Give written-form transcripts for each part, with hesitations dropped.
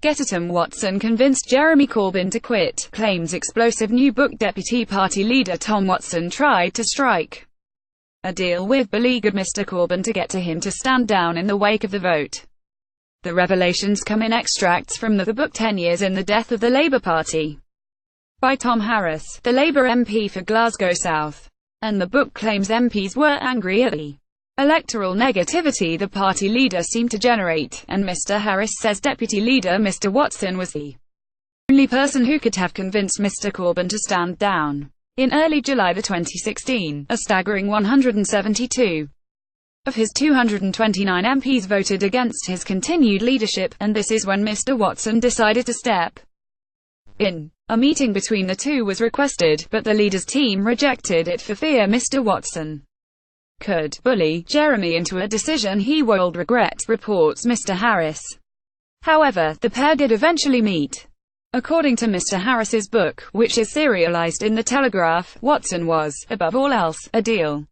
GETTYTom Watson convinced Jeremy Corbyn to quit, claims explosive new book. Deputy Party leader Tom Watson tried to strike a deal with beleaguered Mr Corbyn to get him to stand down in the wake of the vote. The revelations come in extracts from the book 10 Years in the Death of the Labour Party by Tom Harris, the Labour MP for Glasgow South, and the book claims MPs were angry at the electoral negativity the party leader seemed to generate, and Mr Harris says Deputy Leader Mr Watson was the only person who could have convinced Mr Corbyn to stand down. In early July 2016, a staggering 172 of his 229 MPs voted against his continued leadership, and this is when Mr Watson decided to step in. A meeting between the two was requested, but the leader's team rejected it for fear Mr Watson could bully Jeremy into a decision he would regret, reports Mr Harris. However, the pair did eventually meet. According to Mr Harris's book, which is serialized in The Telegraph, Watson was, above all else, a deal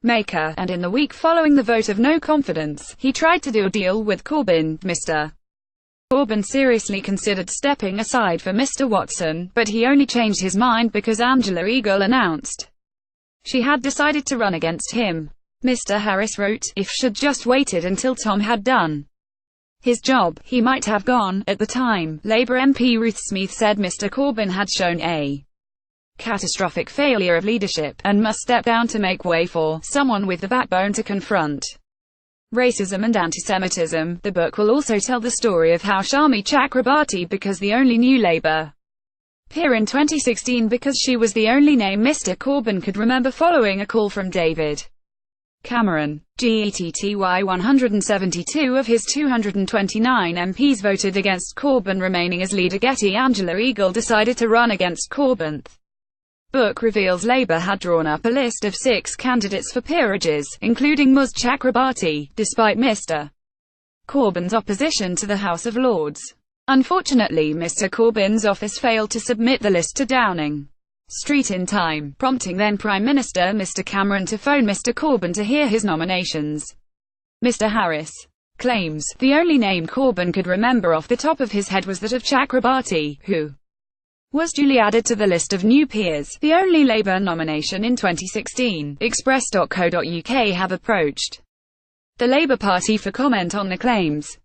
maker, and in the week following the vote of no confidence, he tried to do a deal with Corbyn. Mr Corbyn seriously considered stepping aside for Mr Watson, but he only changed his mind because Angela Eagle announced she had decided to run against him. Mr Harris wrote, "If she'd just waited until Tom had done his job, he might have gone." At the time, Labour MP Ruth Smith said Mr Corbyn had shown a catastrophic failure of leadership, and must step down to make way for someone with the backbone to confront racism and anti-Semitism. The book will also tell the story of how Shami Chakrabarti becomes the only new Labour peer in 2016 because she was the only name Mr Corbyn could remember following a call from David Cameron. GETTY 172 of his 229 MPs voted against Corbyn remaining as leader. Getty Angela Eagle decided to run against Corbyn. Book reveals Labour had drawn up a list of 6 candidates for peerages, including Ms Chakrabarti, despite Mr Corbyn's opposition to the House of Lords. Unfortunately, Mr Corbyn's office failed to submit the list to Downing Street in time, prompting then Prime Minister Mr Cameron to phone Mr Corbyn to hear his nominations. Mr Harris claims the only name Corbyn could remember off the top of his head was that of Chakrabarti, who was duly added to the list of new peers, the only Labour nomination in 2016. Express.co.uk have approached the Labour Party for comment on the claims.